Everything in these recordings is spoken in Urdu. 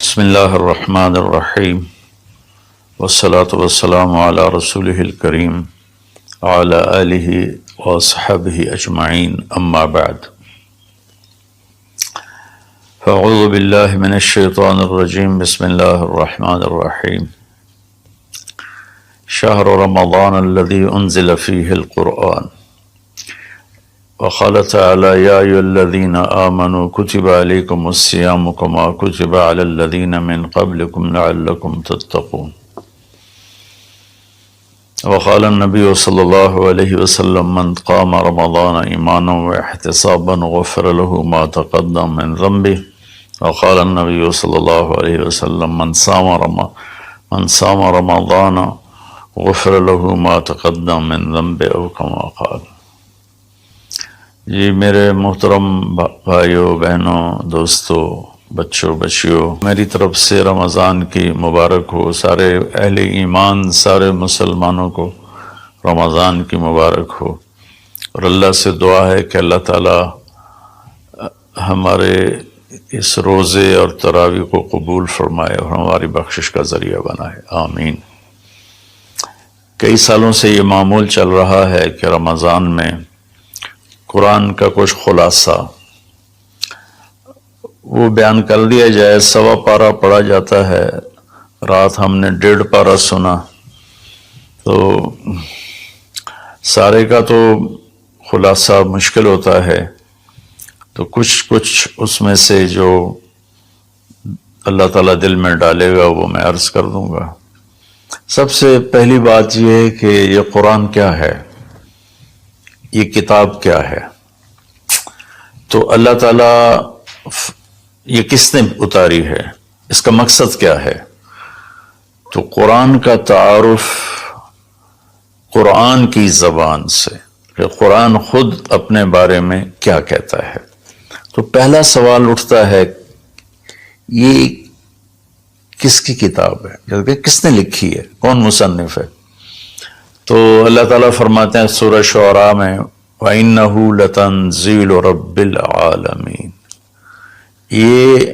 بسم اللہ الرحمن الرحیم والصلاة والسلام علی رسولہ الکریم وعلی آلہ واصحابہ اجمعین اما بعد فاعوذ باللہ من الشیطان الرجیم بسم اللہ الرحمن الرحیم شہر رمضان الذی انزل فیہ القرآن وقال تعالی یا ایھا الذین آمنوا کتب علیکم الصیام کما کتب علی الذین من قبلکم لعلکم تتقون وقال النبی صلی اللہ علیہ وسلم من قام رمضان ایمانا واحتسابا غفر له ما تقدم من ذنبه وقال النبی صلی اللہ علیہ وسلم من صام رمضان غفر له ما تقدم من ذنبه او کما قال۔ جی میرے محترم بھائیوں بہنوں دوستوں بچوں بچیوں، میری طرف سے رمضان کی مبارک ہو۔ سارے اہل ایمان سارے مسلمانوں کو رمضان کی مبارک ہو، اور اللہ سے دعا ہے کہ اللہ تعالی ہمارے اس روزے اور تراویح کو قبول فرمائے اور ہماری بخشش کا ذریعہ بنائے، آمین۔ کئی سالوں سے یہ معمول چل رہا ہے کہ رمضان میں قرآن کا کچھ خلاصہ وہ بیان کر دیا جائے۔ سوا پارہ پڑھا جاتا ہے، رات ہم نے 1.5 پارہ سنا، تو سارے کا تو خلاصہ مشکل ہوتا ہے، تو کچھ اس میں سے جو اللہ تعالیٰ دل میں ڈالے گا وہ میں عرض کر دوں گا۔ سب سے پہلی بات یہ ہے کہ یہ قرآن کیا ہے، یہ کتاب کیا ہے؟ تو اللہ تعالیٰ یہ کس نے اتاری ہے، اس کا مقصد کیا ہے؟ تو قرآن کا تعارف قرآن کی زبان سے، کہ قرآن خود اپنے بارے میں کیا کہتا ہے۔ تو پہلا سوال اٹھتا ہے یہ کس کی کتاب ہے، کس نے لکھی ہے، کون مصنف ہے؟ تو اللہ تعالیٰ فرماتے ہیں سورہ شعراء میں وَإِنَّهُ لَتَنزِيلُ رَبِّ الْعَالَمِينَ، یہ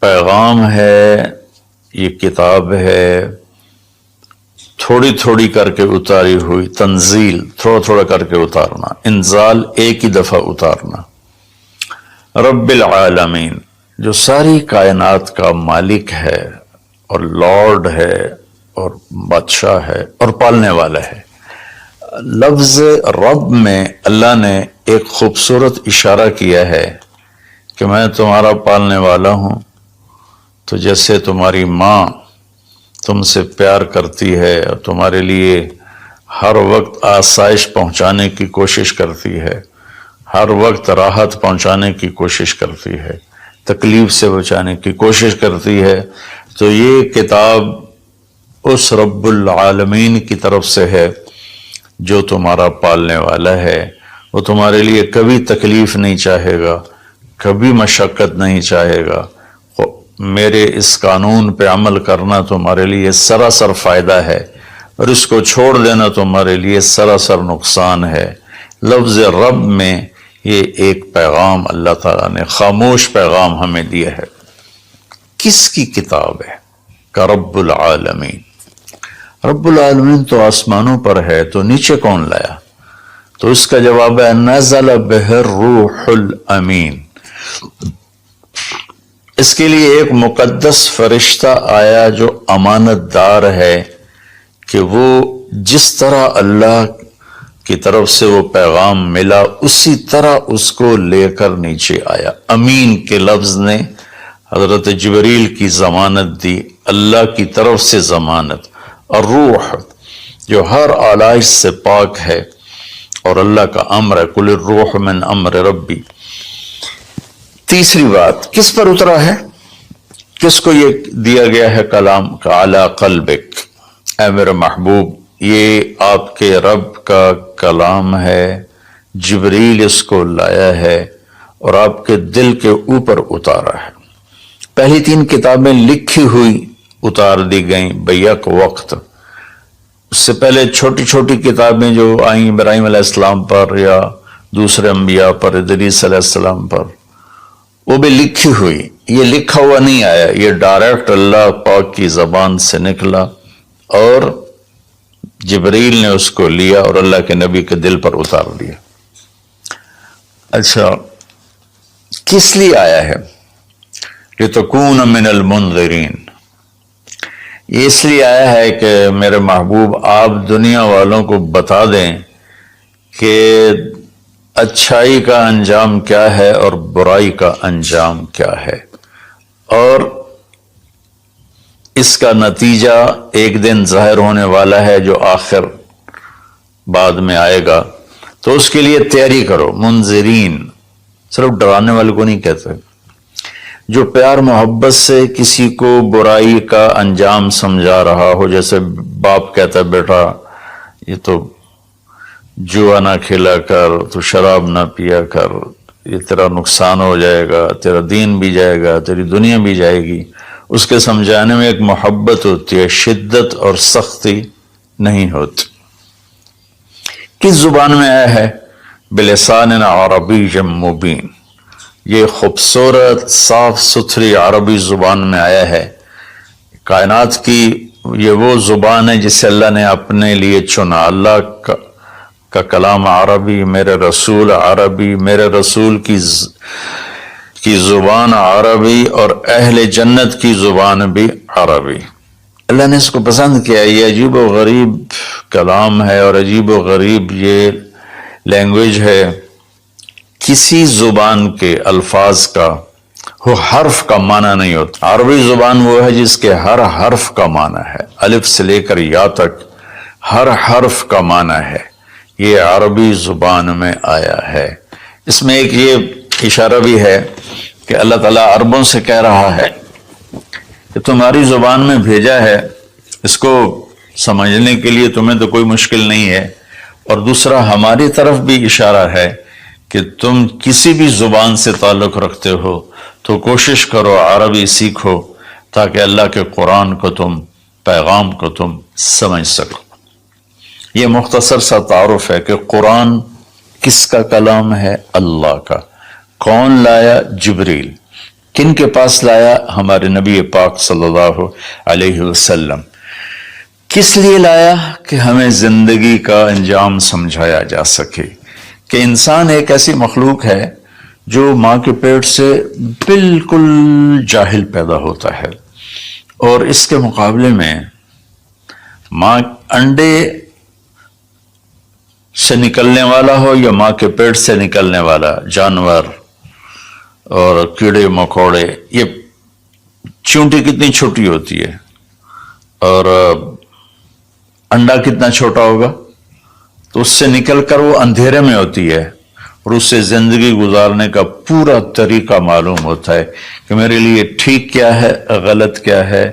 پیغام ہے، یہ کتاب ہے، تھوڑی تھوڑی کر کے اتاری ہوئی، تنزیل تھوڑا تھوڑا کر کے اتارنا، انزال ایک ہی دفعہ اتارنا۔ رب العالمین، جو ساری کائنات کا مالک ہے اور لارڈ ہے اور بادشاہ ہے اور پالنے والا ہے۔ لفظ رب میں اللہ نے ایک خوبصورت اشارہ کیا ہے کہ میں تمہارا پالنے والا ہوں، تو جیسے تمہاری ماں تم سے پیار کرتی ہے اور تمہارے لیے ہر وقت آسائش پہنچانے کی کوشش کرتی ہے، ہر وقت راحت پہنچانے کی کوشش کرتی ہے، تکلیف سے بچانے کی کوشش کرتی ہے، تو یہ کتاب اس رب العالمین کی طرف سے ہے جو تمہارا پالنے والا ہے۔ وہ تمہارے لیے کبھی تکلیف نہیں چاہے گا، کبھی مشقت نہیں چاہے گا۔ میرے اس قانون پہ عمل کرنا تمہارے لیے سراسر فائدہ ہے، اور اس کو چھوڑ دینا تمہارے لیے سراسر نقصان ہے۔ لفظ رب میں یہ ایک پیغام اللہ تعالیٰ نے خاموش پیغام ہمیں دیا ہے۔ کس کی کتاب ہے؟ کا رب العالمین۔ رب العالمین تو آسمانوں پر ہے، تو نیچے کون لایا؟ تو اس کا جواب ہے نزل بہ الروح الامین۔ اس کے لیے ایک مقدس فرشتہ آیا جو امانت دار ہے، کہ وہ جس طرح اللہ کی طرف سے وہ پیغام ملا اسی طرح اس کو لے کر نیچے آیا۔ امین کے لفظ نے حضرت جبریل کی ضمانت دی، اللہ کی طرف سے ضمانت۔ اور روح جو ہر آلائش سے پاک ہے اور اللہ کا امر ہے، قل الروح من امر ربی۔ تیسری بات کس پر اترا ہے، کس کو یہ دیا گیا ہے کلام کا؟ علی قلبک، اے میرے محبوب یہ آپ کے رب کا کلام ہے، جبریل اس کو لایا ہے اور آپ کے دل کے اوپر اتارا ہے۔ پہلی 3 کتابیں لکھی ہوئی اتار دی گئیں بیک وقت۔ اس سے پہلے چھوٹی چھوٹی کتابیں جو آئیں ابراہیم علیہ السلام پر یا دوسرے انبیاء پر، ادریس علیہ السلام پر، وہ بھی لکھی ہوئی، یہ لکھا ہوا نہیں آیا، یہ ڈائریکٹ اللہ پاک کی زبان سے نکلا اور جبریل نے اس کو لیا اور اللہ کے نبی کے دل پر اتار دیا۔ اچھا، کس لیے آیا ہے؟ لِتَكُونَ مِنَ الْمُنذِرِينَ، یہ اس لیے آیا ہے کہ میرے محبوب آپ دنیا والوں کو بتا دیں کہ اچھائی کا انجام کیا ہے اور برائی کا انجام کیا ہے، اور اس کا نتیجہ ایک دن ظاہر ہونے والا ہے جو آخر بعد میں آئے گا، تو اس کے لیے تیاری کرو۔ منذرین صرف ڈرانے والے کو نہیں کہتے، جو پیار محبت سے کسی کو برائی کا انجام سمجھا رہا ہو، جیسے باپ کہتا ہے بیٹا یہ تو جوا نہ کھیلا کر، تو شراب نہ پیا کر، یہ تیرا نقصان ہو جائے گا، تیرا دین بھی جائے گا، تیری دنیا بھی جائے گی، اس کے سمجھانے میں ایک محبت ہوتی ہے، شدت اور سختی نہیں ہوتی۔ کس زبان میں آیا ہے؟ بلسان عربی مبین، یہ خوبصورت صاف ستھری عربی زبان میں آیا ہے۔ کائنات کی یہ وہ زبان ہے جسے اللہ نے اپنے لیے چنا۔ اللہ کا کلام عربی، میرے رسول عربی، میرے رسول کی زبان عربی، اور اہل جنت کی زبان بھی عربی۔ اللہ نے اس کو پسند کیا۔ یہ عجیب و غریب کلام ہے اور عجیب و غریب یہ لینگویج ہے۔ کسی زبان کے الفاظ کا وہ حرف کا معنی نہیں ہوتا۔ عربی زبان وہ ہے جس کے ہر حرف کا معنی ہے، الف سے لے کر یا تک ہر حرف کا معنی ہے۔ یہ عربی زبان میں آیا ہے۔ اس میں ایک یہ اشارہ بھی ہے کہ اللہ تعالیٰ عربوں سے کہہ رہا ہے کہ تمہاری زبان میں بھیجا ہے، اس کو سمجھنے کے لیے تمہیں تو کوئی مشکل نہیں ہے، اور دوسرا ہماری طرف بھی اشارہ ہے کہ تم کسی بھی زبان سے تعلق رکھتے ہو تو کوشش کرو عربی سیکھو تاکہ اللہ کے قرآن کو تم، پیغام کو تم سمجھ سکو۔ یہ مختصر سا تعارف ہے کہ قرآن کس کا کلام ہے؟ اللہ کا۔ کون لایا؟ جبریل۔ کن کے پاس لایا؟ ہمارے نبی پاک صلی اللہ علیہ وسلم۔ کس لیے لایا؟ کہ ہمیں زندگی کا انجام سمجھایا جا سکے کہ انسان ایک ایسی مخلوق ہے جو ماں کے پیٹ سے بالکل جاہل پیدا ہوتا ہے، اور اس کے مقابلے میں ماں انڈے سے نکلنے والا ہو یا ماں کے پیٹ سے نکلنے والا جانور اور کیڑے مکوڑے، یہ چونٹی کتنی چھوٹی ہوتی ہے اور انڈا کتنا چھوٹا ہوگا، تو اس سے نکل کر وہ اندھیرے میں ہوتی ہے اور اس سے زندگی گزارنے کا پورا طریقہ معلوم ہوتا ہے کہ میرے لیے ٹھیک کیا ہے، غلط کیا ہے،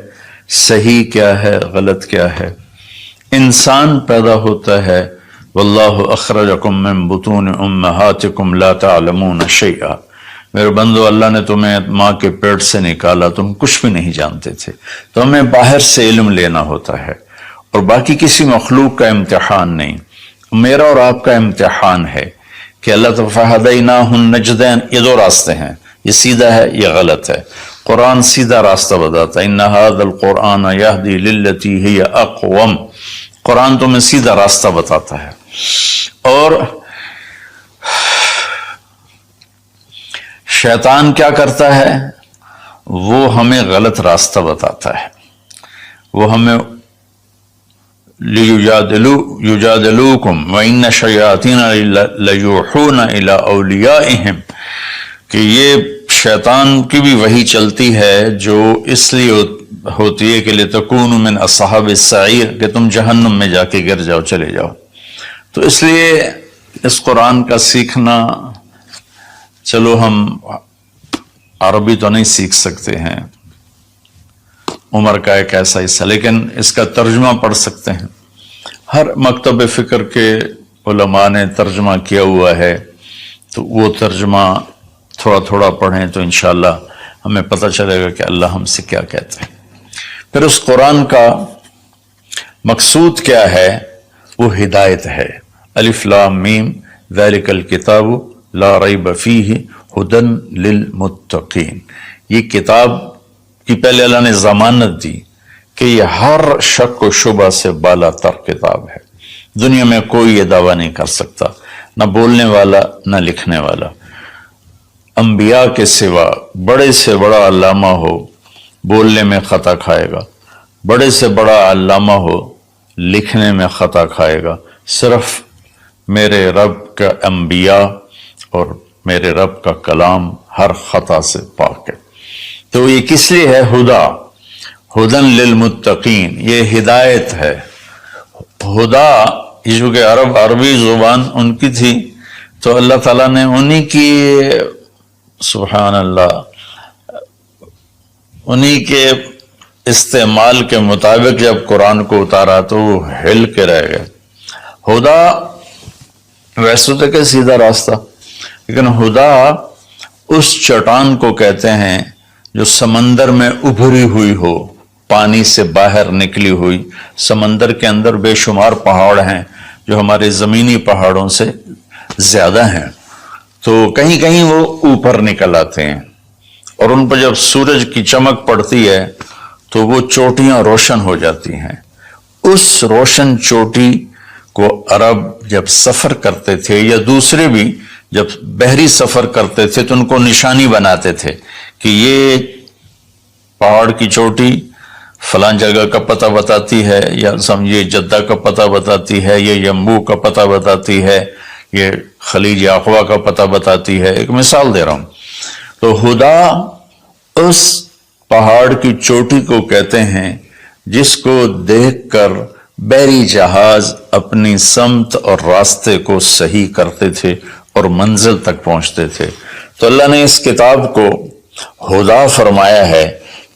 صحیح کیا ہے، غلط کیا ہے۔ انسان پیدا ہوتا ہے، واللہ اخرجکم من بطون امہاتکم لا تعلمون شیئا، میرے بندو اللہ نے تمہیں ماں کے پیٹ سے نکالا، تم کچھ بھی نہیں جانتے تھے، تو ہمیں باہر سے علم لینا ہوتا ہے، اور باقی کسی مخلوق کا امتحان نہیں، میرا اور آپ کا امتحان ہے کہ اللہ تعالیٰ فَهَدَيْنَاهُ النَّجْدَيْنِ، یہ دو راستے ہیں، یہ سیدھا ہے، یہ غلط ہے۔ قرآن سیدھا راستہ بتاتا ہے، إِنَّ هَذَا الْقُرْآنَ يَهْدِي لِلَّتِي هِيَ أَقْوَمُ، قرآن تمہیں سیدھا راستہ بتاتا ہے۔ اور شیطان کیا کرتا ہے؟ وہ ہمیں غلط راستہ بتاتا ہے، وہ ہمیں یجادلوکم وَإِنَّ الشَّیَاطِینَ لَیُوحُونَ إِلیٰ أَوْلِیَائِہِمْ، کہ یہ شیطان کی بھی وحی چلتی ہے جو اس لیے ہوتی ہے کہ لِتَکُونُوا مِنْ أَصْحَابِ السَّعِیرِ، کہ تم جہنم میں جا کے گر جاؤ، چلے جاؤ۔ تو اس لیے اس قرآن کا سیکھنا، چلو ہم عربی تو نہیں سیکھ سکتے ہیں، عمر کا ایک ایسا حصہ، لیکن اس کا ترجمہ پڑھ سکتے ہیں۔ ہر مکتب فکر کے علماء نے ترجمہ کیا ہوا ہے، تو وہ ترجمہ تھوڑا تھوڑا پڑھیں تو انشاءاللہ ہمیں پتہ چلے گا کہ اللہ ہم سے کیا کہتے ہیں۔ پھر اس قرآن کا مقصود کیا ہے؟ وہ ہدایت ہے۔ الف لام میم ذالک الکتاب لا ریب فیہ ہدن للمتقین، یہ کتاب کی پہلے اللہ نے ضمانت دی کہ یہ ہر شک و شبہ سے بالا تر کتاب ہے، دنیا میں کوئی یہ دعویٰ نہیں کر سکتا، نہ بولنے والا نہ لکھنے والا۔ انبیاء کے سوا بڑے سے بڑا علامہ ہو بولنے میں خطا کھائے گا، بڑے سے بڑا علامہ ہو لکھنے میں خطا کھائے گا، صرف میرے رب کا انبیاء اور میرے رب کا کلام ہر خطا سے پاک ہے۔ تو یہ کس لیے ہے؟ ہدن للمتقین، یہ ہدایت ہے۔ ہدا چونکہ عربی زبان ان کی تھی تو اللہ تعالیٰ نے انہی کی، سبحان اللہ، انہی کے استعمال کے مطابق جب قرآن کو اتارا تو وہ ہل کے رہ گئے۔ ہدا ویسے تو کہ سیدھا راستہ، لیکن ہدا اس چٹان کو کہتے ہیں جو سمندر میں ابھری ہوئی ہو، پانی سے باہر نکلی ہوئی۔ سمندر کے اندر بے شمار پہاڑ ہیں جو ہمارے زمینی پہاڑوں سے زیادہ ہیں، تو کہیں کہیں وہ اوپر نکل آتے ہیں، اور ان پر جب سورج کی چمک پڑتی ہے تو وہ چوٹیاں روشن ہو جاتی ہیں۔ اس روشن چوٹی کو عرب جب سفر کرتے تھے یا دوسرے بھی جب بحری سفر کرتے تھے تو ان کو نشانی بناتے تھے کہ یہ پہاڑ کی چوٹی فلاں جگہ کا پتہ بتاتی ہے، یا سمجھیے جدہ کا پتہ بتاتی ہے، یہ یمبو کا پتہ بتاتی ہے، یہ خلیج عقبہ کا پتہ بتاتی ہے۔ ایک مثال دے رہا ہوں۔ تو ہدا اس پہاڑ کی چوٹی کو کہتے ہیں جس کو دیکھ کر بحری جہاز اپنی سمت اور راستے کو صحیح کرتے تھے اور منزل تک پہنچتے تھے۔ تو اللہ نے اس کتاب کو ہدا فرمایا ہے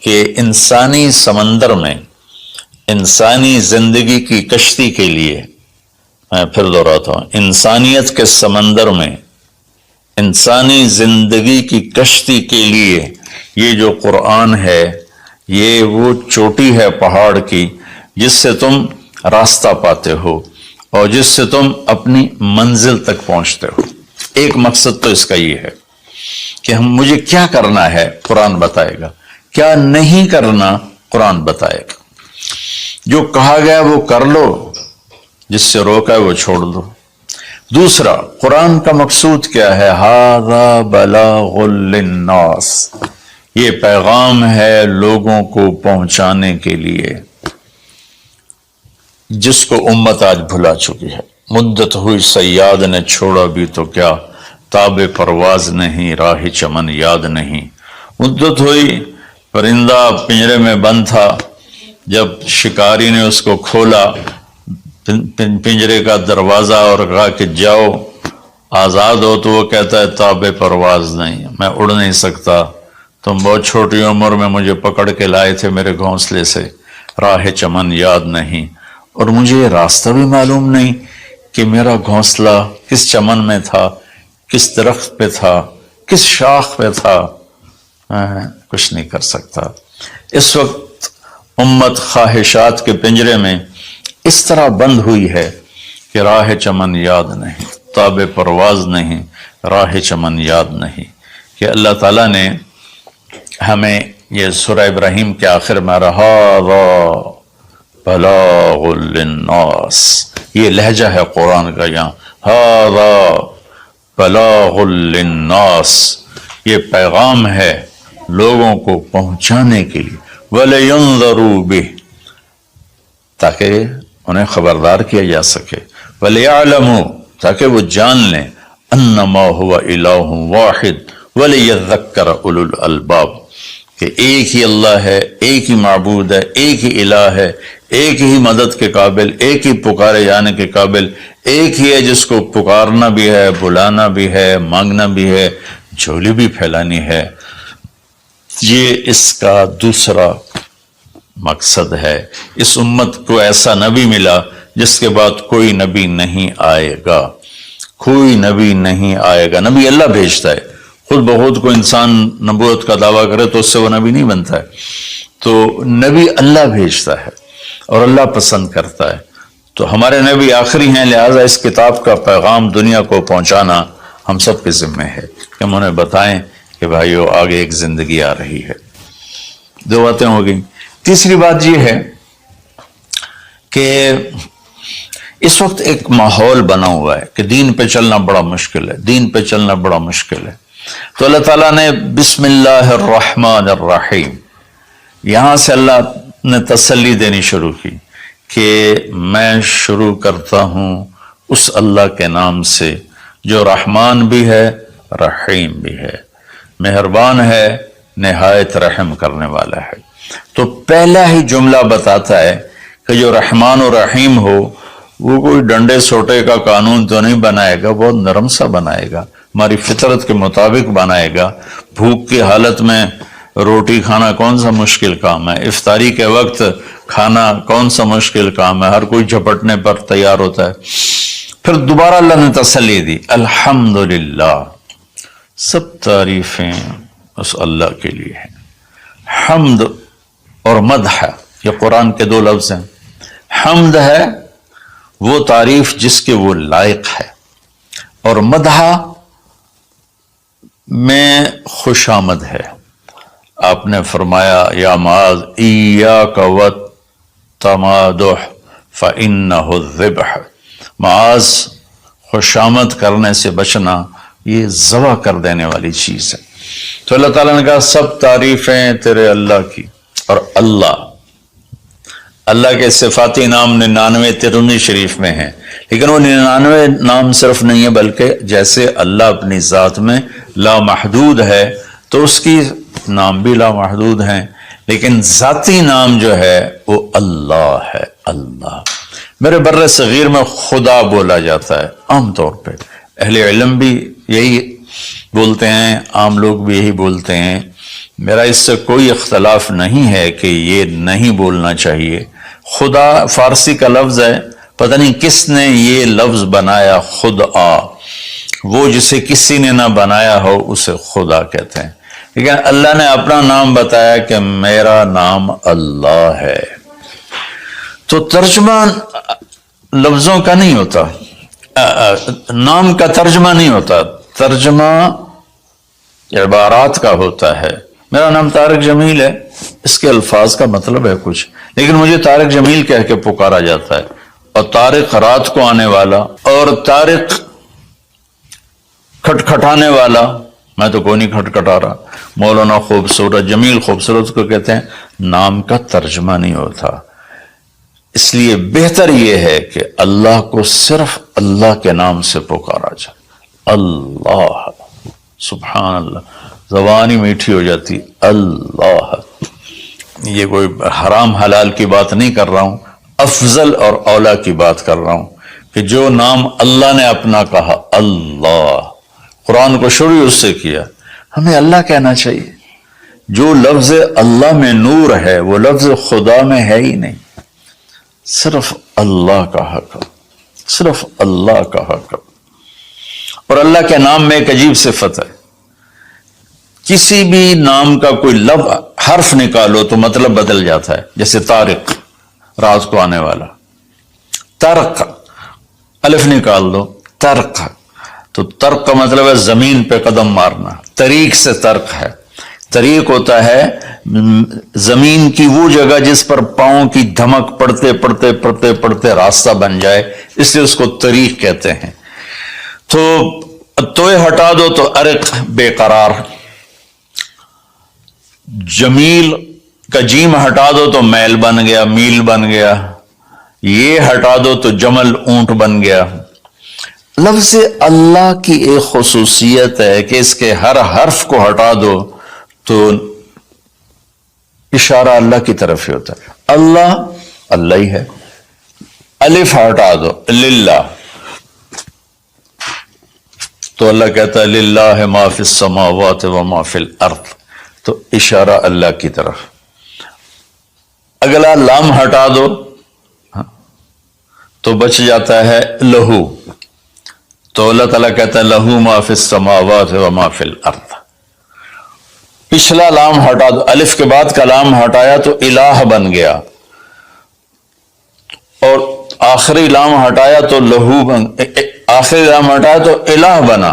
کہ انسانی سمندر میں، انسانی زندگی کی کشتی کے لیے، میں پھر دہراتا ہوں، انسانیت کے سمندر میں انسانی زندگی کی کشتی کے لیے یہ جو قرآن ہے، یہ وہ چوٹی ہے پہاڑ کی جس سے تم راستہ پاتے ہو اور جس سے تم اپنی منزل تک پہنچتے ہو۔ ایک مقصد تو اس کا یہ ہے کہ مجھے کیا کرنا ہے قرآن بتائے گا، کیا نہیں کرنا قرآن بتائے گا، جو کہا گیا وہ کر لو، جس سے روکا ہے وہ چھوڑ دو۔ دوسرا، قرآن کا مقصود کیا ہے؟ ھذا بلاغ للناس، یہ پیغام ہے لوگوں کو پہنچانے کے لیے، جس کو امت آج بھلا چکی ہے۔ مدت ہوئی صیاد نے چھوڑا بھی تو کیا، تاب پرواز نہیں راہ چمن یاد نہیں۔ مدت ہوئی، پرندہ پنجرے میں بند تھا، جب شکاری نے اس کو کھولا پنجرے کا دروازہ اور کہا کہ جاؤ آزاد ہو، تو وہ کہتا ہے تاب پرواز نہیں، میں اڑ نہیں سکتا، تم بہت چھوٹی عمر میں مجھے پکڑ کے لائے تھے میرے گھونسلے سے، راہ چمن یاد نہیں، اور مجھے یہ راستہ بھی معلوم نہیں کہ میرا گھونسلہ کس چمن میں تھا، کس درخت پہ تھا، کس شاخ پہ تھا، کچھ نہیں کر سکتا۔ اس وقت امت خواہشات کے پنجرے میں اس طرح بند ہوئی ہے کہ راہ چمن یاد نہیں، تاب پرواز نہیں، راہ چمن یاد نہیں، کہ اللہ تعالیٰ نے ہمیں یہ سورہ ابراہیم کے آخر میں ھذا بلاغ للناس، یہ لہجہ ہے قرآن کا، یہاں ھذا بلاغ للناس، یہ پیغام ہے لوگوں کو پہنچانے کے لیے، وَلِيُنذَرُوا بِهِ، تاکہ انہیں خبردار کیا جا سکے، وَلِيَعْلَمُوا، تاکہ وہ جان لیں، أَنَّمَا هُوَ إِلَٰهٌ وَاحِدٌ وَلِيَذَّكَّرَ أُولُو الْأَلْبَابِ، کہ ایک ہی اللہ ہے، ایک ہی معبود ہے، ایک ہی الہ ہے، ایک ہی مدد کے قابل، ایک ہی پکارے جانے کے قابل، ایک ہی ہے جس کو پکارنا بھی ہے، بلانا بھی ہے، مانگنا بھی ہے، جھولی بھی پھیلانی ہے۔ یہ اس کا دوسرا مقصد ہے۔ اس امت کو ایسا نبی ملا جس کے بعد کوئی نبی نہیں آئے گا، کوئی نبی نہیں آئے گا۔ نبی اللہ بھیجتا ہے، خود بخود کو انسان نبوت کا دعویٰ کرے تو اس سے وہ نبی نہیں بنتا ہے، تو نبی اللہ بھیجتا ہے اور اللہ پسند کرتا ہے۔ تو ہمارے نبی آخری ہیں، لہٰذا اس کتاب کا پیغام دنیا کو پہنچانا ہم سب کے ذمہ ہے کہ ہم انہیں بتائیں کہ بھائیو آگے ایک زندگی آ رہی ہے۔ دو باتیں ہو گئیں۔ تیسری بات یہ ہے کہ اس وقت ایک ماحول بنا ہوا ہے کہ دین پہ چلنا بڑا مشکل ہے، دین پہ چلنا بڑا مشکل ہے، تو اللہ تعالیٰ نے بسم اللہ الرحمن الرحیم، یہاں سے اللہ نے تسلی دینی شروع کی کہ میں شروع کرتا ہوں اس اللہ کے نام سے جو رحمان بھی ہے رحیم بھی ہے، مہربان ہے، نہایت رحم کرنے والا ہے۔ تو پہلا ہی جملہ بتاتا ہے کہ جو رحمان و رحیم ہو وہ کوئی ڈنڈے سوٹے کا قانون تو نہیں بنائے گا، بہت نرم سا بنائے گا، ہماری فطرت کے مطابق بنائے گا۔ بھوک کی حالت میں روٹی کھانا کون سا مشکل کام ہے، افطاری کے وقت کھانا کون سا مشکل کام ہے، ہر کوئی جھپٹنے پر تیار ہوتا ہے۔ پھر دوبارہ اللہ نے تسلی دی، الحمدللہ، سب تعریفیں اس اللہ کے لیے ہیں۔ حمد اور مدح یہ قرآن کے دو لفظ ہیں۔ حمد ہے وہ تعریف جس کے وہ لائق ہے، اور مدح میں خوش آمد ہے۔ آپ نے فرمایا یا معاذ ایاک والتمادح فإنہ الذبح، معاذ خوش آمد کرنے سے بچنا یہ ذبح کر دینے والی چیز ہے۔ تو اللہ تعالیٰ نے کہا سب تعریفیں تیرے اللہ کی، اور اللہ کے صفاتی نام 99 ترمذی شریف میں ہیں، لیکن وہ 99 نام صرف نہیں ہے بلکہ جیسے اللہ اپنی ذات میں لامحدود ہے تو اس کی نام بھی لامحدود ہیں، لیکن ذاتی نام جو ہے وہ اللہ ہے۔ اللہ میرے بر صغیر میں خدا بولا جاتا ہے عام طور پہ، اہل علم بھی یہی بولتے ہیں، عام لوگ بھی یہی بولتے ہیں، میرا اس سے کوئی اختلاف نہیں ہے کہ یہ نہیں بولنا چاہیے۔ خدا فارسی کا لفظ ہے، پتہ نہیں کس نے یہ لفظ بنایا، خدا، وہ جسے کسی نے نہ بنایا ہو اسے خدا کہتے ہیں، لیکن اللہ نے اپنا نام بتایا کہ میرا نام اللہ ہے۔ تو ترجمہ لفظوں کا نہیں ہوتا، نام کا ترجمہ نہیں ہوتا، ترجمہ عبارات کا ہوتا ہے۔ میرا نام طارق جمیل ہے، اس کے الفاظ کا مطلب ہے کچھ، لیکن مجھے طارق جمیل کہہ کے پکارا جاتا ہے، اور طارق رات کو آنے والا، اور طارق کھٹکھٹانے والا، میں تو کوئی نہیں کھٹکھٹا رہا۔ مولانا خوبصورت، جمیل خوبصورت کو کہتے ہیں، نام کا ترجمہ نہیں ہوتا۔ اس لیے بہتر یہ ہے کہ اللہ کو صرف اللہ کے نام سے پکارا جائے، اللہ، سبحان اللہ، زبان ہی میٹھی ہو جاتی، اللہ۔ یہ کوئی حرام حلال کی بات نہیں کر رہا ہوں، افضل اور اولا کی بات کر رہا ہوں کہ جو نام اللہ نے اپنا کہا، اللہ، قرآن کو شروع اس سے کیا، ہمیں اللہ کہنا چاہیے۔ جو لفظ اللہ میں نور ہے وہ لفظ خدا میں ہے ہی نہیں، صرف اللہ کا حق، صرف اللہ کا حق۔ اور اللہ کے نام میں ایک عجیب صفت ہے، کسی بھی نام کا کوئی لفظ حرف نکالو تو مطلب بدل جاتا ہے، جیسے طارق، رات کو آنے والا، طرق، الف نکال دو، طرق، تو طرق کا مطلب ہے زمین پہ قدم مارنا، طریق سے طرق ہے، طریق ہوتا ہے زمین کی وہ جگہ جس پر پاؤں کی دھمک پڑتے پڑتے پڑتے پڑتے راستہ بن جائے، اس لیے اس کو طریق کہتے ہیں۔ تو توئے ہٹا دو تو ارق، بے قرار، جمیل کا جیم ہٹا دو تو میل بن گیا، میل بن گیا، یہ ہٹا دو تو جمل، اونٹ بن گیا۔ لفظ اللہ کی ایک خصوصیت ہے کہ اس کے ہر حرف کو ہٹا دو تو اشارہ اللہ کی طرف ہی ہوتا ہے، اللہ اللہ ہی ہے۔ الف ہٹا دو، للہ، تو اللہ کہتا ہے للہ ما فی السماوات و ما فی الارض، تو اشارہ اللہ کی طرف۔ اگلا لام ہٹا دو تو بچ جاتا ہے لہو، تو اللہ تعالیٰ کہتا ہے لہو ما فی السماوات و ما فی الارض۔ پچھلا لام ہٹا دو، الف کے بعد کا لام ہٹایا تو الہ بن گیا، اور آخری لام ہٹایا تو لہو بن، آخری لام ہٹایا تو الہ بنا۔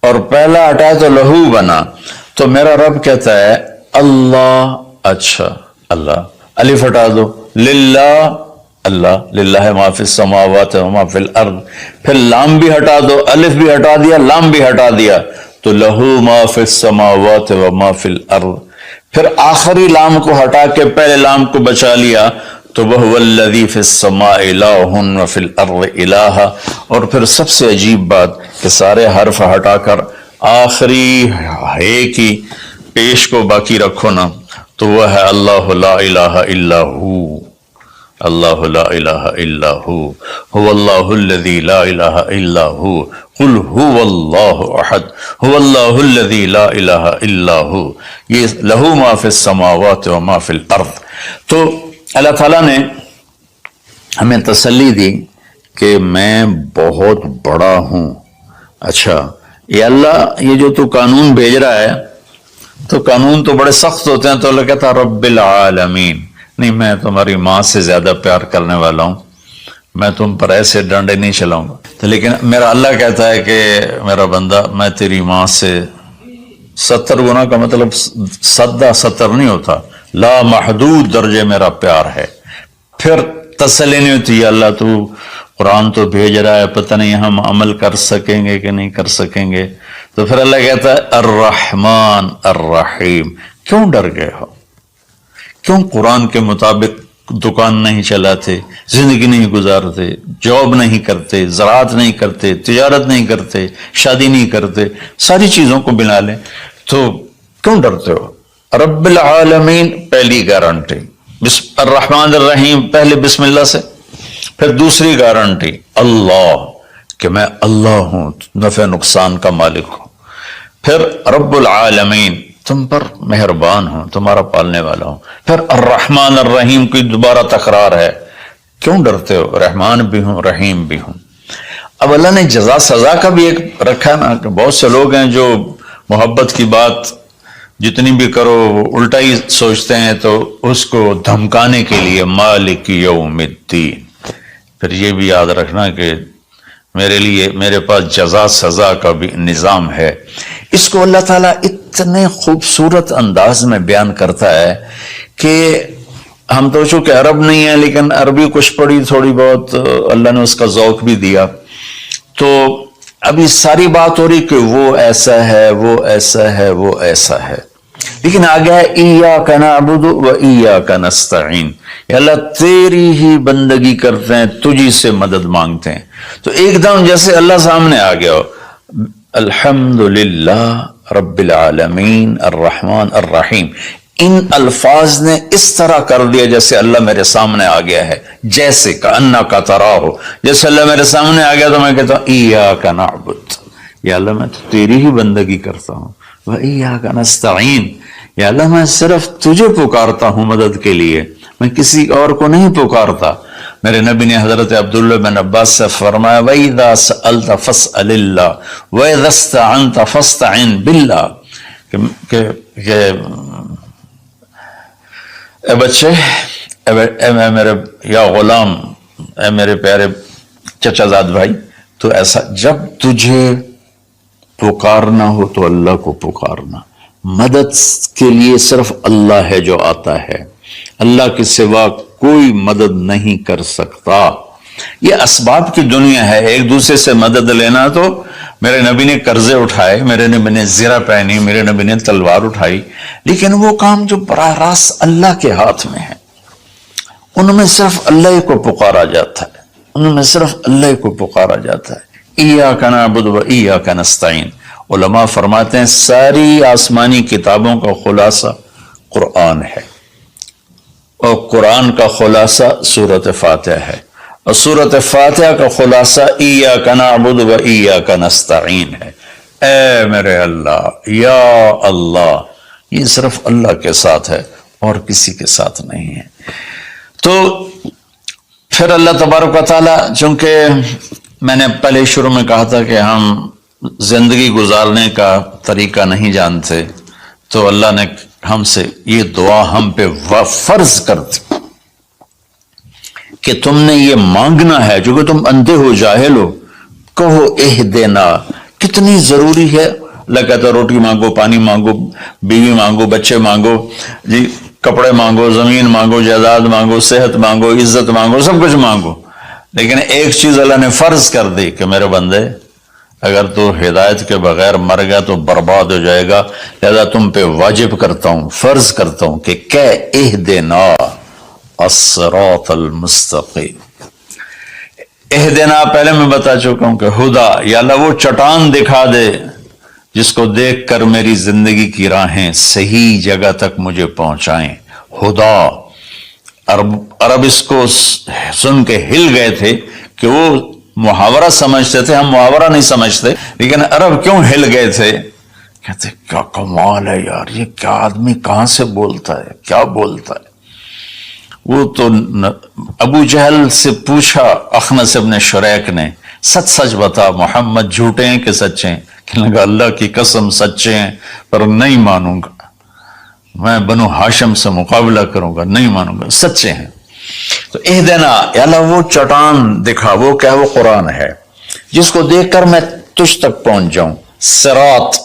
اور پہلا ہٹایا تو لہو بنا. تو میرا رب کہتا ہے اللہ، اچھا اللہ، الف ہٹا دو، للہ، اللہ، للہ ما فی السماوات و ما فی الارض، پھر لام بھی ہٹا دو، الف بھی ہٹا دیا، لام بھی ہٹا دیا، تو لہو ما فی السماوات و ما فی الارض. پھر آخری لام کو ہٹا کے پہلے لام کو بچا لیا تو وَهُوَ الَّذِي فِي السَّمَاءِ إِلَٰهٌ وَفِي الْأَرْضِ إِلَٰهٌ. اور پھر سب سے عجیب بات کہ سارے حرف ہٹا کر آخری ہے کی پیش کو باقی رکھو نا، تو وہ ہے اللہ لا الہ الا ہو، اللہ لا الہ الا ہو، هو اللہ الذی لا الہ الا ہو، قل هو اللہ احد، هو اللہ الذی لا الہ الا ہو. یہ لہو ما فی السماوات و ما فی الارض. تو اللہ تعالیٰ نے ہمیں تسلی دی کہ میں بہت بڑا ہوں. اچھا یہ اللہ، یہ جو تو قانون بھیج رہا ہے تو قانون تو بڑے سخت ہوتے ہیں، تو اللہ کہتا رب العالمین، نہیں میں تمہاری ماں سے زیادہ پیار کرنے والا ہوں، میں تم پر ایسے ڈنڈے نہیں چلاؤں گا. تو لیکن میرا اللہ کہتا ہے کہ میرا بندہ میں تیری ماں سے 70 گنا کا مطلب 70 نہیں ہوتا، لا محدود درجے میرا پیار ہے. پھر تسلی نہیں ہوتی اللہ تو قرآن تو بھیج رہا ہے، پتہ نہیں ہم عمل کر سکیں گے کہ نہیں کر سکیں گے. تو پھر اللہ کہتا ہے الرحمن الرحیم. کیوں ڈر گئے ہو؟ کیوں قرآن کے مطابق دکان نہیں چلاتے، زندگی نہیں گزارتے، جاب نہیں کرتے، زراعت نہیں کرتے، تجارت نہیں کرتے، شادی نہیں کرتے، ساری چیزوں کو بنا لیں، تو کیوں ڈرتے ہو؟ رب العالمین پہلی گارنٹی، الرحمن الرحیم پہلے بسم اللہ سے. پھر دوسری گارنٹی اللہ، کہ میں اللہ ہوں، نفع نقصان کا مالک ہوں. پھر رب العالمین، تم پر مہربان ہوں، تمہارا پالنے والا ہوں. پھر الرحمن الرحیم کی دوبارہ تکرار ہے. کیوں ڈرتے ہو؟ رحمان بھی ہوں، رحیم بھی ہوں. اب اللہ نے جزا سزا کا بھی ایک رکھا نا، کہ بہت سے لوگ ہیں جو محبت کی بات جتنی بھی کرو وہ الٹا ہی سوچتے ہیں، تو اس کو دھمکانے کے لیے مالک یوم الدین. پھر یہ بھی یاد رکھنا کہ میرے پاس جزا سزا کا بھی نظام ہے. اس کو اللہ تعالیٰ اتنے خوبصورت انداز میں بیان کرتا ہے کہ ہم تو چونکہ عرب نہیں ہیں لیکن عربی کچھ پڑھی تھوڑی بہت، اللہ نے اس کا ذوق بھی دیا. تو ابھی ساری بات ہو رہی کہ وہ ایسا ہے، وہ ایسا ہے، وہ ایسا ہے، لیکن آگے ہے ایاک نعبد و ایاک نستعین. یا اللہ تیری ہی بندگی کرتے ہیں، تجھی سے مدد مانگتے ہیں. تو ایک دم جیسے اللہ سامنے آ گیا ہو، الحمدللہ رب العالمین الرحمن الرحیم. ان الفاظ نے اس طرح کر دیا جیسے اللہ میرے سامنے آ گیا ہے، جیسے کأنک تراہ، جیسے اللہ میرے سامنے آ گیا تو میں کہتا ہوں ایاک نعبد، یا اللہ میں تو تیری ہی بندگی کرتا ہوں، و ایاک نستعین، یا اللہ میں صرف تجھے پکارتا ہوں مدد کے لیے، میں کسی اور کو نہیں پکارتا. میرے نبی نے حضرت عبداللہ بن عباس سے فرمایا وَإِذَا سَأَلْتَ فَاسْأَلِ اللَّهِ وَإِذَا اسْتَعَنْتَ فَاسْتَعِنْ بِاللَّهِ، کہ اے بچے، اے میرے یا غلام، اے میرے پیارے چچا زاد بھائی، تو ایسا جب تجھے پکارنا ہو تو اللہ کو پکارنا. مدد کے لیے صرف اللہ ہے جو آتا ہے، اللہ کے سوا کوئی مدد نہیں کر سکتا. یہ اسباب کی دنیا ہے، ایک دوسرے سے مدد لینا. تو میرے نبی نے قرضے اٹھائے، میرے نبی نے زرہ پہنی، میرے نبی نے تلوار اٹھائی، لیکن وہ کام جو براہ راست اللہ کے ہاتھ میں ہے ان میں صرف اللہ کو پکارا جاتا ہے، ان میں صرف اللہ کو پکارا جاتا ہے. ایاک نعبد و ایاک نستعین. علماء فرماتے ہیں ساری آسمانی کتابوں کا خلاصہ قرآن ہے، اور قرآن کا خلاصہ سورۃ فاتحہ ہے، اور سورۃ فاتحہ کا خلاصہ ایاک نعبد و ایاک نستعین ہے. اے میرے اللہ، یا اللہ، یہ صرف اللہ کے ساتھ ہے اور کسی کے ساتھ نہیں ہے. تو پھر اللہ تبارک و تعالیٰ، چونکہ میں نے پہلے شروع میں کہا تھا کہ ہم زندگی گزارنے کا طریقہ نہیں جانتے، تو اللہ نے ہم سے یہ دعا ہم پہ فرض کر دی کہ تم نے یہ مانگنا ہے، جو کہ تم اندھے ہو، جاہل ہو، کہو اہدنا. کتنی ضروری ہے اللہ کہتا روٹی مانگو، پانی مانگو، بیوی مانگو، بچے مانگو، جی کپڑے مانگو، زمین مانگو، جائیداد مانگو، صحت مانگو، عزت مانگو، سب کچھ مانگو، لیکن ایک چیز اللہ نے فرض کر دی کہ میرے بندے اگر تو ہدایت کے بغیر مر گیا تو برباد ہو جائے گا، لہذا تم پہ واجب کرتا ہوں، فرض کرتا ہوں کہ اہدنا الصراط المستقیم۔ اہدنا پہلے میں بتا چکا ہوں کہ ہدا، یا اللہ وہ چٹان دکھا دے جس کو دیکھ کر میری زندگی کی راہیں صحیح جگہ تک مجھے پہنچائیں۔ ہدا، عرب اس کو سن کے ہل گئے تھے کہ وہ محاورہ سمجھتے تھے، ہم محاورہ نہیں سمجھتے، لیکن عرب کیوں ہل گئے تھے؟ کہتے کیا کمال ہے یار، یہ کیا آدمی کہاں سے بولتا ہے، کیا بولتا ہے۔ وہ تو ابو جہل سے پوچھا اخنس ابن شریک نے، سچ سچ بتا محمد جھوٹے ہیں کہ سچے ہیں؟ کہنے لگا اللہ کی قسم سچے ہیں، پر نہیں مانوں گا، میں بنو ہاشم سے مقابلہ کروں گا، نہیں مانوں گا، سچے ہیں۔ تو اہدنا، یا اللہ وہ چٹان دکھا، وہ کیا؟ وہ قرآن ہے جس کو دیکھ کر میں تجھ تک پہنچ جاؤں۔ صراط،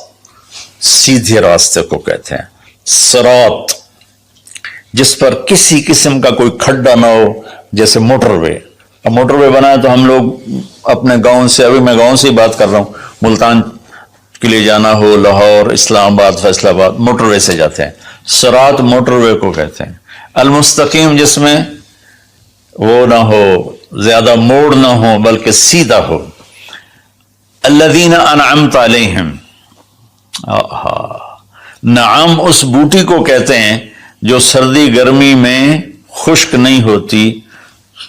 سیدھے راستے کو کہتے ہیں، صراط جس پر کسی قسم کا کوئی کھڈا نہ ہو، جیسے موٹر وے۔ اب موٹر وے بنایا تو ہم لوگ اپنے گاؤں سے، ابھی میں گاؤں سے ہی بات کر رہا ہوں، ملتان کے لیے جانا ہو، لاہور، اسلام آباد، فیصل آباد، موٹر وے سے جاتے ہیں۔ صراط موٹر وے کو کہتے ہیں۔ المستقیم جس میں وہ نہ ہو، زیادہ موڑ نہ ہو بلکہ سیدھا ہو۔ الذین انعمت علیہم، نعم اس بوٹی کو کہتے ہیں جو سردی گرمی میں خشک نہیں ہوتی،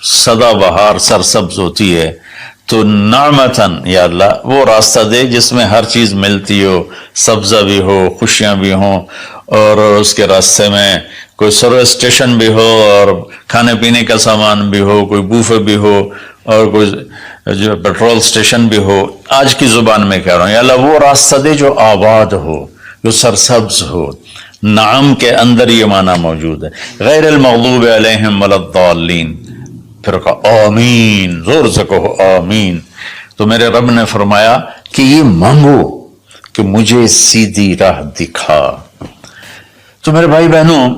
سدا بہار سرسبز ہوتی ہے۔ تو نعمتن، یا اللہ وہ راستہ دے جس میں ہر چیز ملتی ہو، سبزہ بھی ہو، خوشیاں بھی ہوں، اور اس کے راستے میں کوئی سروس اسٹیشن بھی ہو، اور کھانے پینے کا سامان بھی ہو، کوئی بوفے بھی ہو، اور کوئی جو پیٹرول اسٹیشن بھی ہو۔ آج کی زبان میں کہہ رہا ہوں، یا اللہ وہ راستہ دے جو آباد ہو، جو سرسبز ہو۔ نعم کے اندر یہ معنی موجود ہے، غیر المغضوب علیہم ولا الضالین۔ پھر کہا آمین، زور سے کہو آمین۔ تو میرے رب نے فرمایا کہ یہ مانگو کہ مجھے سیدھی راہ دکھا۔ تو میرے بھائی بہنوں،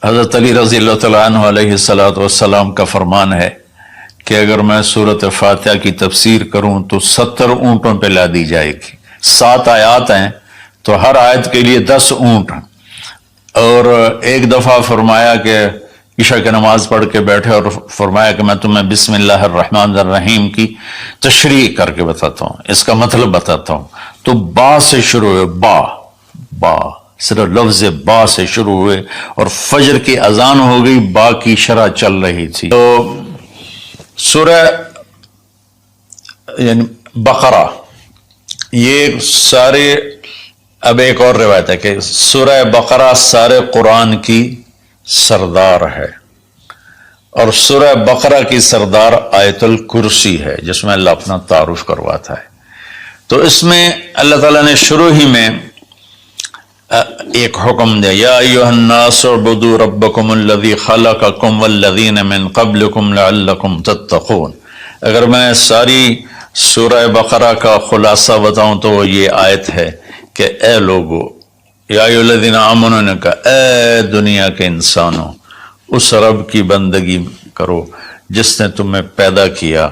حضرت علی رضی اللہ تعالیٰ عنہ علیہ السلام کا فرمان ہے کہ اگر میں سورۃ فاتحہ کی تفسیر کروں تو 70 اونٹوں پہ لا دی جائے گی۔ 7 آیات ہیں تو ہر آیت کے لیے 10 اونٹ۔ اور ایک دفعہ فرمایا کہ عشاء کی نماز پڑھ کے بیٹھے اور فرمایا کہ میں تمہیں بسم اللہ الرحمن الرحیم کی تشریح کر کے بتاتا ہوں، اس کا مطلب بتاتا ہوں۔ تو با سے شروع ہوئے، با صرف لفظ با سے شروع ہوئے، اور فجر کی اذان ہو گئی، با کی شرح چل رہی تھی۔ تو سورہ یعنی بقرہ، یہ سارے، اب ایک اور روایت ہے کہ سورہ بقرہ سارے قرآن کی سردار ہے، اور سورہ بقرہ کی سردار آیت الکرسی ہے جس میں اللہ اپنا تعارف کرواتا ہے۔ تو اس میں اللہ تعالیٰ نے شروع ہی میں ایک حکم دیا، یا ایھا الناس اعبدوا ربکم الذی خلقکم والذین من قبلکم لعلکم تتقون۔ اگر میں ساری سورہ بقرہ کا خلاصہ بتاؤں تو وہ یہ آیت ہے کہ اے لوگو، یا ایھا الذین آمنوا نے کہا اے دنیا کے انسانوں، اس رب کی بندگی کرو جس نے تمہیں پیدا کیا